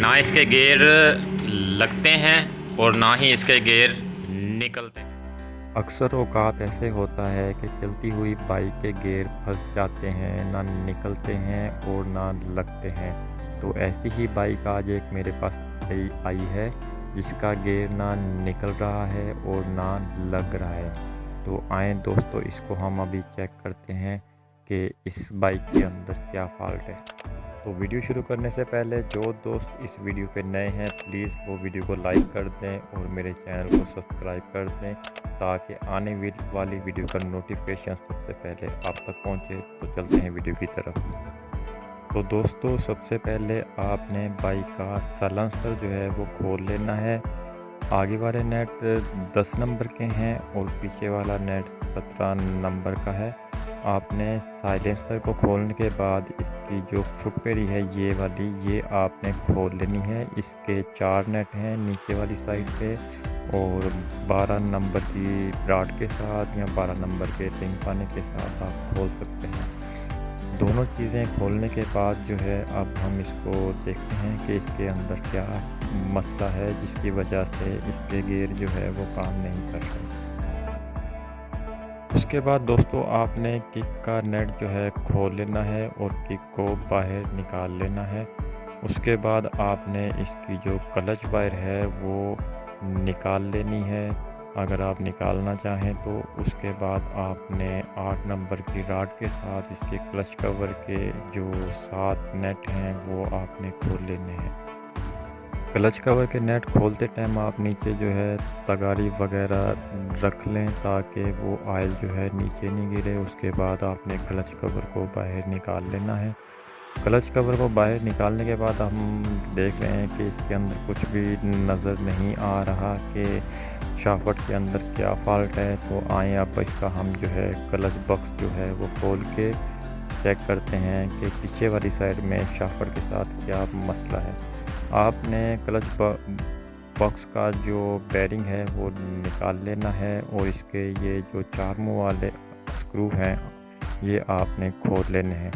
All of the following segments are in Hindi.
ना इसके गियर लगते हैं और ना ही इसके गियर निकलते हैं। अक्सर औक़ात ऐसे होता है कि चलती हुई बाइक के गियर फंस जाते हैं, ना निकलते हैं और ना लगते हैं। तो ऐसी ही बाइक आज एक मेरे पास आई है, जिसका गियर ना निकल रहा है और ना लग रहा है। तो आएँ दोस्तों, इसको हम अभी चेक करते हैं कि इस बाइक के अंदर क्या फ़ॉल्ट है। तो वीडियो शुरू करने से पहले जो दोस्त इस वीडियो पे नए हैं, प्लीज़ वो वीडियो को लाइक कर दें और मेरे चैनल को सब्सक्राइब कर दें, ताकि आने वाली वीडियो का नोटिफिकेशन सबसे पहले आप तक पहुंचे। तो चलते हैं वीडियो की तरफ। तो दोस्तों, सबसे पहले आपने बाइक का साइलेंसर जो है वो खोल लेना है। आगे वाले नेट 10 नंबर के हैं और पीछे वाला नेट 17 नंबर का है। आपने साइलेंसर को खोलने के बाद इसकी जो फुटपेरी है ये वाली, ये आपने खोल लेनी है। इसके 4 नेट हैं नीचे वाली साइड पे और 12 नंबर की रॉड के साथ या 12 नंबर के रिंग पाने के साथ आप खोल सकते हैं। दोनों चीज़ें खोलने के बाद जो है, अब हम इसको देखते हैं कि इसके अंदर क्या मसला है जिसकी वजह से इसके गियर जो है वो काम नहीं कर रहे। उसके बाद दोस्तों, आपने किक का नेट जो है खोल लेना है और किक को बाहर निकाल लेना है। उसके बाद आपने इसकी जो क्लच वायर है वो निकाल लेनी है, अगर आप निकालना चाहें तो। उसके बाद आपने 8 नंबर की रॉड के साथ इसके क्लच कवर के जो 7 नेट हैं वो आपने खोल लेने हैं। क्लच कवर के नेट खोलते टाइम आप नीचे जो है तगारी वगैरह रख लें, ताकि वो ऑयल जो है नीचे नहीं गिरे। उसके बाद आपने क्लच कवर को बाहर निकाल लेना है। क्लच कवर को बाहर निकालने के बाद हम देख रहे हैं कि इसके अंदर कुछ भी नज़र नहीं आ रहा कि शाफ्ट के अंदर क्या फ़ॉल्ट है। तो आए अब इसका हम जो है क्लच बॉक्स जो है वो खोल के चेक करते हैं कि पीछे वाली साइड में शाफ्ट के साथ क्या मसला है। आपने क्लच बॉक्स का जो बेरिंग है वो निकाल लेना है और इसके ये जो 4 मुँह वाले स्क्रू हैं ये आपने खोल लेने हैं।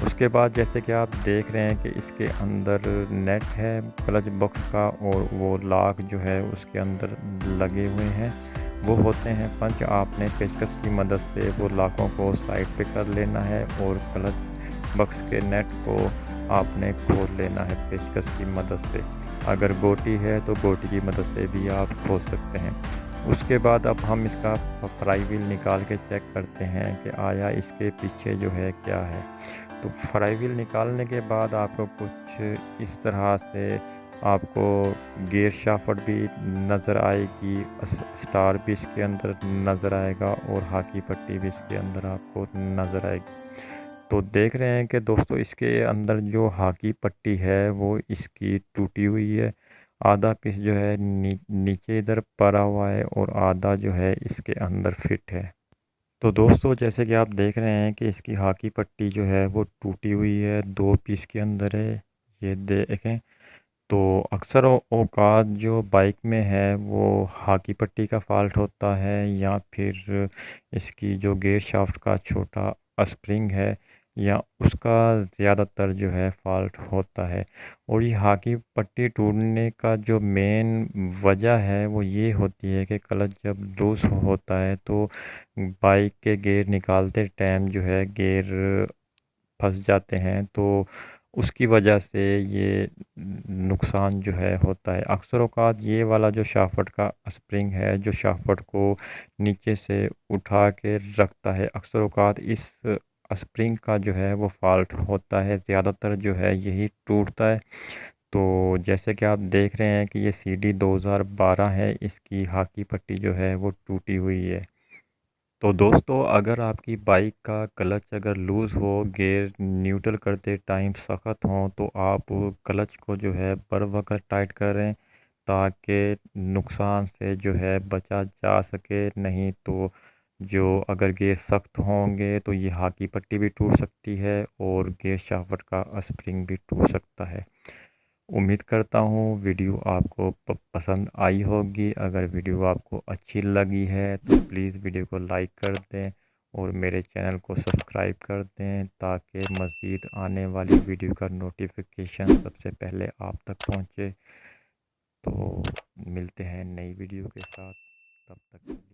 उसके बाद जैसे कि आप देख रहे हैं कि इसके अंदर नेट है क्लच बॉक्स का और वो लॉक जो है उसके अंदर लगे हुए हैं, वो होते हैं पंच। आपने पेचकस की मदद से वो लॉकों को साइड पे कर लेना है और क्लच बॉक्स के नेट को आपने खोल लेना है पेचकस की मदद से। अगर गोटी है तो गोटी की मदद से भी आप खोल सकते हैं। उसके बाद अब हम इसका फ्राई व्हील निकाल के चेक करते हैं कि आया इसके पीछे जो है क्या है। तो फ्राई व्हील निकालने के बाद आपको कुछ इस तरह से आपको गियर शाफ्ट भी नज़र आएगी, स्टार भी इसके अंदर नज़र आएगा और हाकी पट्टी भी इसके अंदर आपको नज़र आएगी। तो देख रहे हैं कि दोस्तों, इसके अंदर जो हाकी पट्टी है वो इसकी टूटी हुई है। आधा पीस जो है नीचे इधर पड़ा हुआ है और आधा जो है इसके अंदर फिट है। तो दोस्तों, जैसे कि आप देख रहे हैं कि इसकी हाकी पट्टी जो है वो टूटी हुई है, 2 पीस के अंदर है, ये देखें। तो अक्सर औकात जो बाइक में है वो हाकी पट्टी का फ़ॉल्ट होता है या फिर इसकी जो गियर शाफ्ट का छोटा स्प्रिंग है या उसका ज़्यादातर जो है फ़ॉल्ट होता है। और ये हाकी पट्टी टूटने का जो मेन वजह है वो ये होती है कि क्लच जब लूज़ होता है तो बाइक के गियर निकालते टाइम जो है गियर फंस जाते हैं, तो उसकी वजह से ये नुकसान जो है होता है। अक्सर औक़ात ये वाला जो शाफ्ट का स्प्रिंग है, जो शाफ्ट को नीचे से उठा के रखता है, अक्सर औक़ात इस स्प्रिंग का जो है वो फ़ॉल्ट होता है, ज़्यादातर जो है यही टूटता है। तो जैसे कि आप देख रहे हैं कि ये CD 2012 है, इसकी हाकी पट्टी जो है वो टूटी हुई है। तो दोस्तों, अगर आपकी बाइक का क्लच अगर लूज़ हो, गियर न्यूट्रल करते टाइम सख्त हों, तो आप क्लच को जो है बर वक्त टाइट करें, ताकि नुकसान से जो है बचा जा सके। नहीं तो जो अगर गियर सख्त होंगे तो ये हाकी पट्टी भी टूट सकती है और गियर शाफ्ट का स्प्रिंग भी टूट सकता है। उम्मीद करता हूँ वीडियो आपको पसंद आई होगी। अगर वीडियो आपको अच्छी लगी है तो प्लीज़ वीडियो को लाइक कर दें और मेरे चैनल को सब्सक्राइब कर दें ताकि मज़ीद आने वाली वीडियो का नोटिफिकेशन सबसे पहले आप तक पहुंचे। तो मिलते हैं नई वीडियो के साथ, तब तक के लिए।